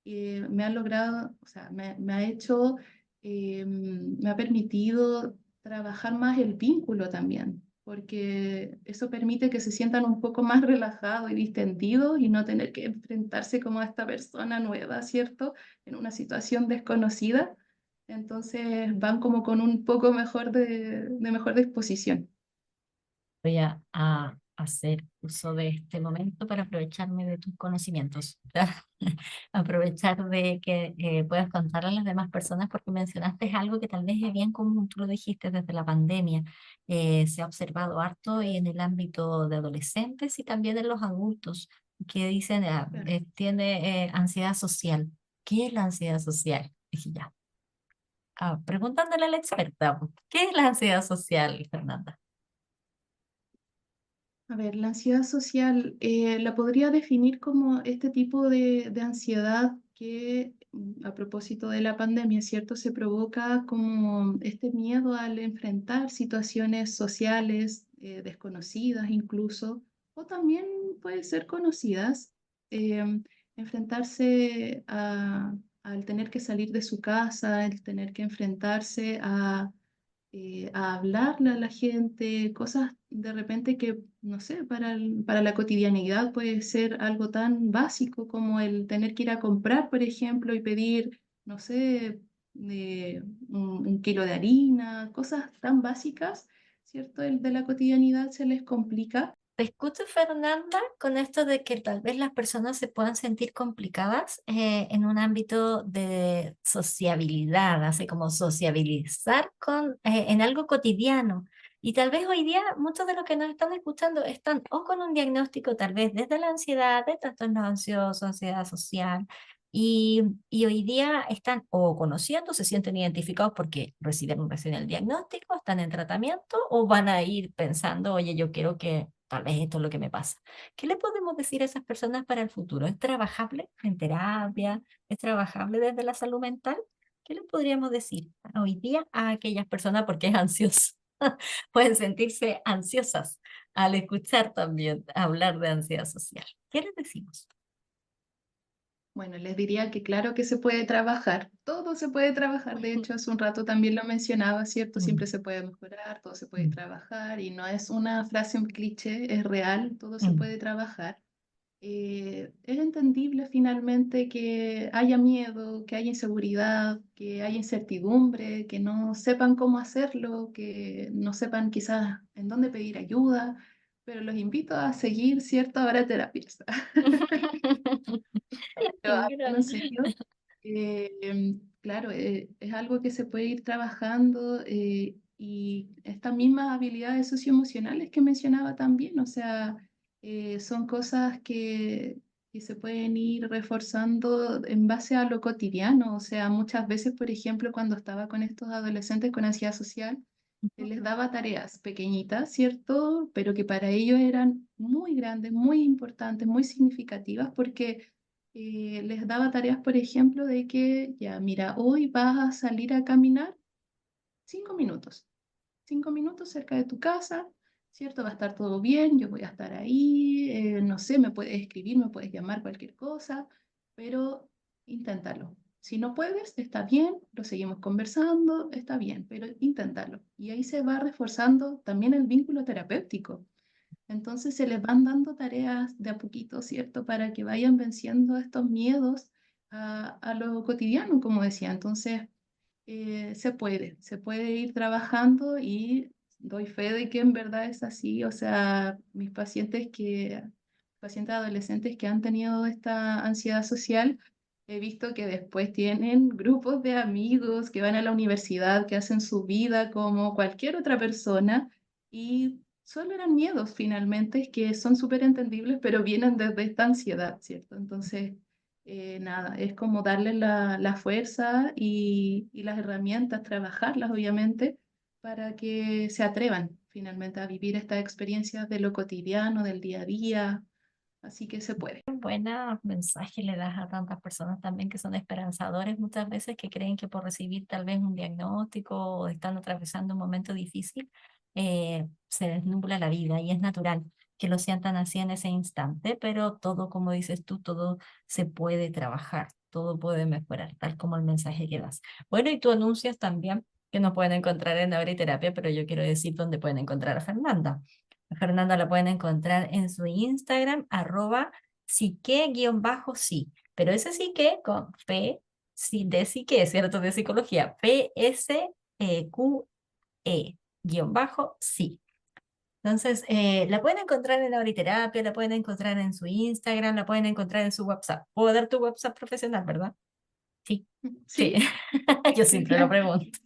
Speaker 2: Me ha logrado, o sea, me ha hecho, me ha permitido trabajar más el vínculo también, porque eso permite que se sientan un poco más relajados y distendidos y no tener que enfrentarse como a esta persona nueva, ¿cierto? En una situación desconocida. Entonces van como con un poco mejor de mejor disposición.
Speaker 1: Voy a hacer uso de este momento para aprovecharme de tus conocimientos, aprovechar de que puedas contar a las demás personas porque mencionaste algo que tal vez es bien común, tú lo dijiste desde la pandemia, se ha observado harto en el ámbito de adolescentes y también en los adultos que dicen,
Speaker 2: Claro.
Speaker 1: tiene ansiedad social. ¿Qué es la ansiedad social? Dije ya, preguntándole a la experta, ¿qué es la ansiedad social, Fernanda?
Speaker 2: A ver, la ansiedad social la podría definir como este tipo de ansiedad que, a propósito de la pandemia, ¿cierto? Se provoca como este miedo al enfrentar situaciones sociales desconocidas incluso, o también puede ser conocidas, eh, enfrentarse al tener que salir de su casa, el tener que enfrentarse a hablarle a la gente, cosas de repente que, no sé, para la cotidianidad puede ser algo tan básico como el tener que ir a comprar, por ejemplo, y pedir, no sé, un kilo de harina, cosas tan básicas, ¿cierto? El de la cotidianidad se les complica.
Speaker 1: Te escucho, Fernanda, con esto de que tal vez las personas se puedan sentir complicadas en un ámbito de sociabilidad, así como sociabilizar en algo cotidiano. Y tal vez hoy día muchos de los que nos están escuchando están o con un diagnóstico tal vez desde la ansiedad, de trastorno ansioso, ansiedad social, y hoy día están o conociendo, se sienten identificados porque recibieron recién el diagnóstico, están en tratamiento o van a ir pensando, oye, yo quiero que tal vez esto es lo que me pasa. ¿Qué le podemos decir a esas personas para el futuro? ¿Es trabajable en terapia? ¿Es trabajable desde la salud mental? ¿Qué le podríamos decir hoy día a aquellas personas porque es ansioso? Pueden sentirse ansiosas al escuchar también hablar de ansiedad social. ¿Qué les decimos?
Speaker 2: Bueno, les diría que claro que se puede trabajar, todo se puede trabajar. De hecho, hace un rato también lo mencionaba, ¿cierto? Siempre
Speaker 1: Mm,
Speaker 2: se puede mejorar, todo se puede
Speaker 1: mm,
Speaker 2: trabajar y no es una frase, un cliché, es real, todo se
Speaker 1: mm.
Speaker 2: puede trabajar. Es entendible finalmente que haya miedo, que haya inseguridad, que haya incertidumbre, que no sepan cómo hacerlo, que no sepan quizás en dónde pedir ayuda, pero los invito a seguir, ¿cierto? Ahora terapias. Pero hablando en
Speaker 1: Gran-
Speaker 2: serio, claro, es algo que se puede ir trabajando y estas mismas habilidades socioemocionales que mencionaba también, o sea, son cosas que se pueden ir reforzando en base a lo cotidiano, o sea, muchas veces, por ejemplo, cuando estaba con estos adolescentes con ansiedad social, les daba tareas pequeñitas, ¿cierto? Pero que para ellos eran muy grandes, muy importantes, muy significativas, porque les daba tareas, por ejemplo, de que, ya, mira, hoy vas a salir a caminar 5 minutos, 5 minutos cerca de tu casa, ¿cierto? Va a estar todo bien, yo voy a estar ahí, no sé, me puedes escribir, me puedes llamar, cualquier cosa, pero inténtalo. Si no puedes, está bien, lo seguimos conversando, está bien, pero inténtalo. Y ahí se va reforzando también el vínculo terapéutico. Entonces se les van dando tareas de a poquito, ¿cierto? Para que vayan venciendo estos miedos a lo cotidiano, como decía. Entonces, se puede ir trabajando y doy fe de que en verdad es así. O sea, pacientes adolescentes que han tenido esta ansiedad social, he visto que después tienen grupos de amigos que van a la universidad, que hacen su vida como cualquier otra persona y solo eran miedos finalmente que son súper entendibles, pero vienen desde esta ansiedad, ¿cierto? Entonces, nada, es como darle la fuerza y las herramientas, trabajarlas obviamente, para que se atrevan finalmente a vivir estas experiencias de lo cotidiano, del día a día, así que se puede.
Speaker 1: Buena mensaje le das a tantas personas también que son esperanzadores muchas veces, que creen que por recibir tal vez un diagnóstico o están atravesando un momento difícil, se desnubla la vida y es natural que lo sientan así en ese instante, pero todo, como dices tú, todo se puede trabajar, todo puede mejorar, tal como el mensaje que das. Bueno, y tú anuncias también que nos pueden encontrar en Terapia, pero yo quiero decir dónde pueden encontrar a Fernanda. A Fernanda la pueden encontrar en su Instagram, psique-sí, pero ese psique con P, sí, de psique, ¿cierto? De psicología, PSQE, guión bajo, sí. Entonces, la pueden encontrar en Auriterapia, la pueden encontrar en su Instagram, la pueden encontrar en su WhatsApp. ¿Puedo dar tu WhatsApp profesional, verdad? Sí, sí,
Speaker 2: Sí,
Speaker 1: yo
Speaker 2: sí.
Speaker 1: siempre lo pregunto.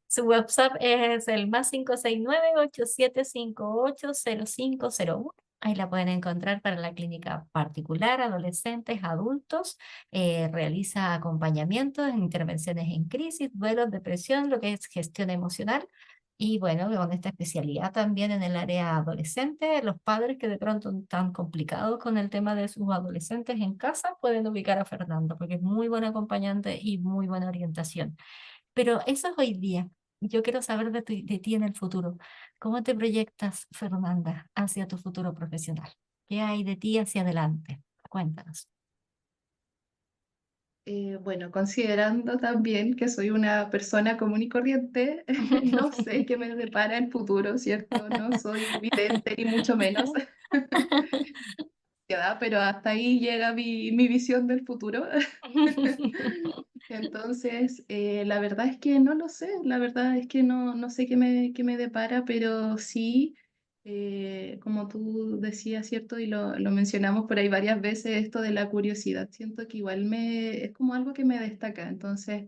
Speaker 1: Su WhatsApp es el +569-8758-0501. Ahí la pueden encontrar para la clínica particular, adolescentes, adultos. Realiza acompañamiento en intervenciones en crisis, duelos, depresión, lo que es gestión emocional. Y bueno, con esta especialidad también en el área adolescente, los padres que de pronto están complicados con el tema de sus adolescentes en casa pueden ubicar a Fernando porque es muy buen acompañante y muy buena orientación. Pero eso es hoy día. Yo quiero saber de ti en el futuro. ¿Cómo te proyectas, Fernanda, hacia tu futuro profesional? ¿Qué hay de ti hacia adelante? Cuéntanos.
Speaker 2: Bueno, considerando también que soy una persona común y corriente, no sé qué me depara el futuro, ¿cierto? No soy vidente ni mucho menos, ¿verdad? Pero hasta ahí llega mi visión del futuro. Entonces, la verdad es que no lo sé, la verdad es que no sé qué me depara, pero sí, como tú decías, ¿cierto? Y lo mencionamos por ahí varias veces, esto de la curiosidad, siento que igual es como algo que me destaca, entonces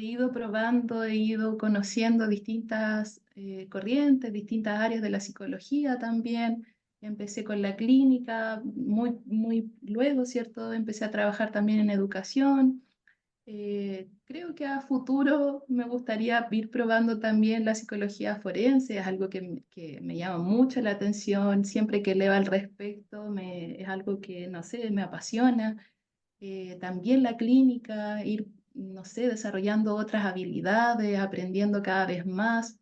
Speaker 2: he ido probando, he ido conociendo distintas corrientes, distintas áreas de la psicología también. Empecé con la clínica, muy luego, ¿cierto? Empecé a trabajar también en educación. Creo que a futuro me gustaría ir probando también la psicología forense, es algo que me llama mucho la atención, siempre que leo al respecto es algo que, no sé, me apasiona. También la clínica, ir, no sé, desarrollando otras habilidades, aprendiendo cada vez más.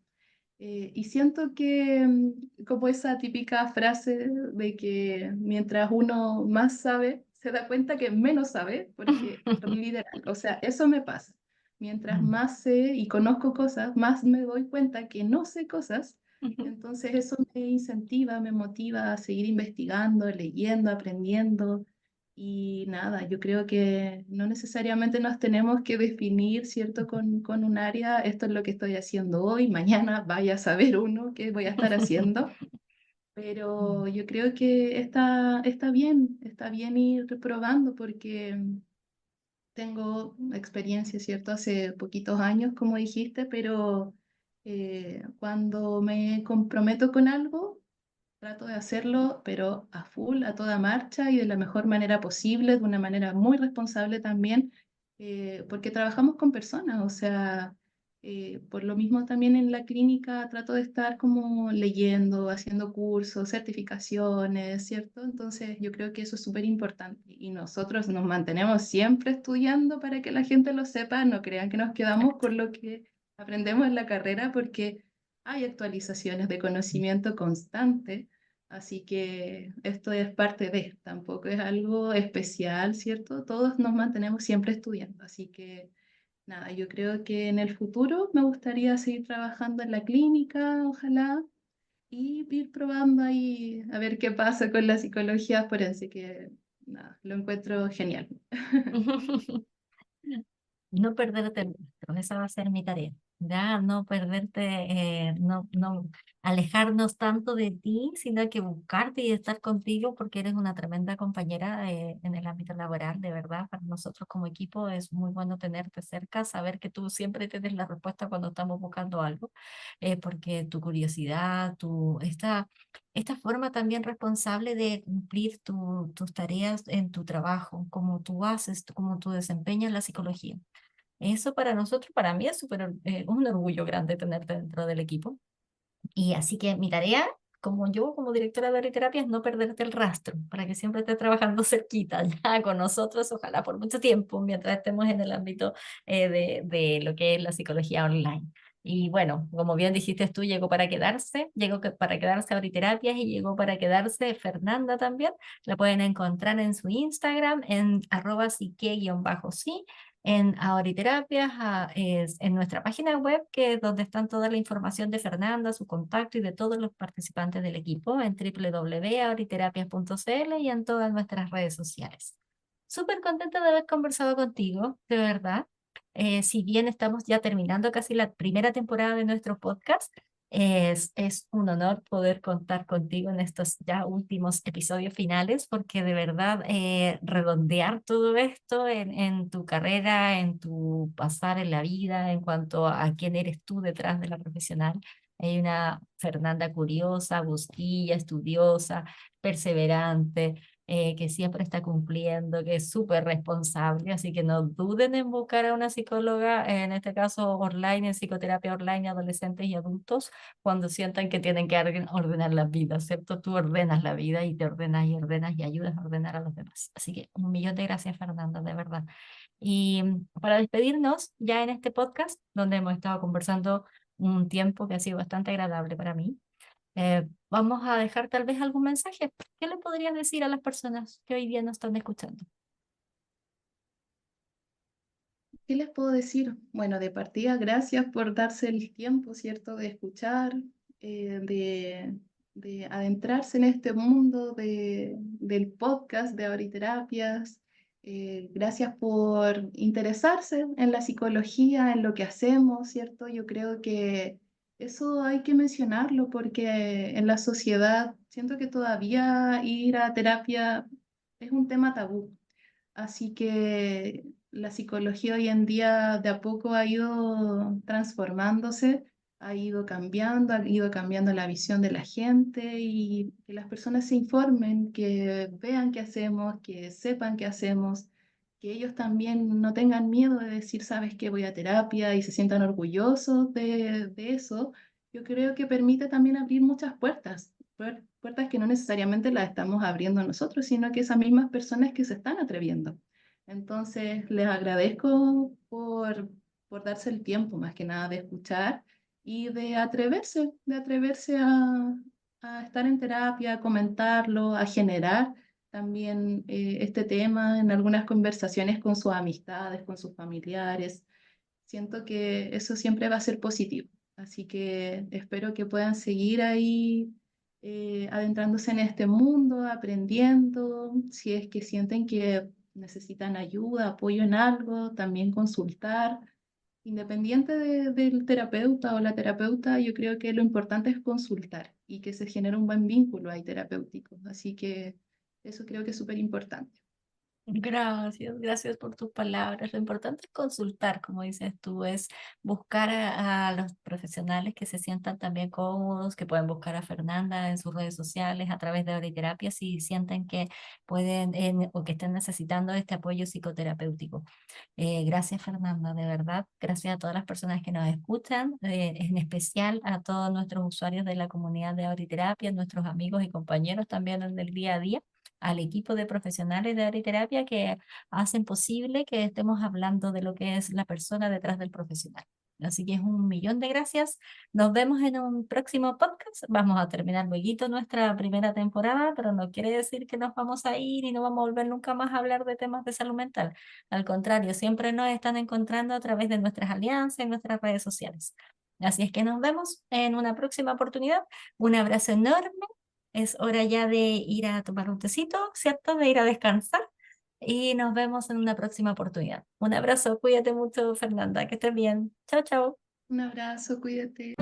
Speaker 2: Y siento que, como esa típica frase de que mientras uno más sabe, se da cuenta que menos sabe, porque literal, o sea, eso me pasa. Mientras más sé y conozco cosas, más me doy cuenta que no sé cosas. Entonces eso me incentiva, me motiva a seguir investigando, leyendo, aprendiendo. Y nada, yo creo que no necesariamente nos tenemos que definir, ¿cierto? Con un área, esto es lo que estoy haciendo hoy, mañana vaya a saber uno qué voy a estar haciendo, pero yo creo que está bien ir probando porque tengo experiencia, ¿cierto? Hace poquitos años, como dijiste, pero cuando me comprometo con algo, trato de hacerlo, pero a full, a toda marcha y de la mejor manera posible, de una manera muy responsable también, porque trabajamos con personas, o sea, por lo mismo también en la clínica trato de estar como leyendo, haciendo cursos, certificaciones, ¿cierto? Entonces yo creo que eso es súper importante y nosotros nos mantenemos siempre estudiando para que la gente lo sepa, no crean que nos quedamos con lo que aprendemos en la carrera porque hay actualizaciones de conocimiento constante, así que esto es parte de, tampoco es algo especial, ¿cierto? Todos nos mantenemos siempre estudiando, así que nada, yo creo que en el futuro me gustaría seguir trabajando en la clínica, ojalá, y ir probando ahí a ver qué pasa con la psicología forense, que nada, lo encuentro genial.
Speaker 1: No perderte el rastro, esa va a ser mi tarea. Ya no perderte, no alejarnos tanto de ti, sino que buscarte y estar contigo porque eres una tremenda compañera en el ámbito laboral, de verdad. Para nosotros como equipo es muy bueno tenerte cerca, saber que tú siempre tienes la respuesta cuando estamos buscando algo, porque tu curiosidad, esta forma también responsable de cumplir tus tareas en tu trabajo, como tú haces, como tú desempeñas la psicología. Eso para nosotros, para mí es súper, un orgullo grande tenerte dentro del equipo. Y así que mi tarea, como yo, como directora de terapia, es no perderte el rastro, para que siempre estés trabajando cerquita, ya con nosotros, ojalá por mucho tiempo, mientras estemos en el ámbito de lo que es la psicología online. Y bueno, como bien dijiste tú, llegó para quedarse, para quedarse Ahoriterapias y llegó para quedarse Fernanda también. La pueden encontrar en su Instagram, en @psique_sí, en Ahoriterapias, en nuestra página web, que es donde están toda la información de Fernanda, su contacto y de todos los participantes del equipo, en www.ahoriterapias.cl y en todas nuestras redes sociales. Súper contenta de haber conversado contigo, de verdad. Si bien estamos ya terminando casi la primera temporada de nuestro podcast, es un honor poder contar contigo en estos ya últimos episodios finales, porque de verdad redondear todo esto en tu carrera, en tu pasar en la vida, en cuanto a quién eres tú detrás de la profesional. Hay una Fernanda curiosa, busquilla, estudiosa, perseverante, que siempre está cumpliendo, que es súper responsable, así que no duden en buscar a una psicóloga, en este caso online, en psicoterapia online, adolescentes y adultos, cuando sientan que tienen que ordenar la vida, ¿cierto? Tú ordenas la vida y ordenas y ayudas a ordenar a los demás. Así que un millón de gracias, Fernanda, de verdad. Y para despedirnos, ya en este podcast, donde hemos estado conversando un tiempo que ha sido bastante agradable para mí, vamos a dejar tal vez algún mensaje. ¿Qué le podrías decir a las personas que hoy día nos están escuchando?
Speaker 2: ¿Qué les puedo decir? Bueno, de partida, gracias por darse el tiempo, ¿cierto?, de escuchar, de adentrarse en este mundo del podcast de Ahoriterapias. Gracias por interesarse en la psicología, en lo que hacemos, ¿cierto? Yo creo que eso hay que mencionarlo porque en la sociedad siento que todavía ir a terapia es un tema tabú. Así que la psicología hoy en día de a poco ha ido transformándose, ha ido cambiando la visión de la gente y que las personas se informen, que vean qué hacemos, que sepan qué hacemos, que ellos también no tengan miedo de decir, sabes que voy a terapia y se sientan orgullosos de eso. Yo creo que permite también abrir muchas puertas, puertas que no necesariamente las estamos abriendo nosotros, sino que esas mismas personas que se están atreviendo. Entonces, les agradezco por darse el tiempo, más que nada, de escuchar y de atreverse a estar en terapia, a comentarlo, a generar también este tema en algunas conversaciones con sus amistades, con sus familiares. Siento que eso siempre va a ser positivo. Así que espero que puedan seguir ahí adentrándose en este mundo, aprendiendo, si es que sienten que necesitan ayuda, apoyo en algo, también consultar. Independiente del terapeuta o la terapeuta, yo creo que lo importante es consultar y que se genere un buen vínculo ahí terapéutico. Así que eso creo que es súper importante.
Speaker 1: Gracias, gracias por tus palabras. Lo importante es consultar, como dices tú, es buscar a los profesionales que se sientan también cómodos, que pueden buscar a Fernanda en sus redes sociales a través de Oriterapia si sienten que pueden o que estén necesitando este apoyo psicoterapéutico. Gracias, Fernanda, de verdad. Gracias a todas las personas que nos escuchan, en especial a todos nuestros usuarios de la comunidad de Oriterapia, nuestros amigos y compañeros también en el día a día, al equipo de profesionales de Oriterapia que hacen posible que estemos hablando de lo que es la persona detrás del profesional. Así que es un millón de gracias. Nos vemos en un próximo podcast. Vamos a terminar luego nuestra primera temporada, pero no quiere decir que nos vamos a ir y no vamos a volver nunca más a hablar de temas de salud mental. Al contrario, siempre nos están encontrando a través de nuestras alianzas en nuestras redes sociales. Así es que nos vemos en una próxima oportunidad. Un abrazo enorme. Es hora ya de ir a tomar un tecito, ¿cierto? De ir a descansar. Y nos vemos en una próxima oportunidad. Un abrazo, cuídate mucho, Fernanda, que estés bien. Chao, chao.
Speaker 2: Un abrazo, cuídate.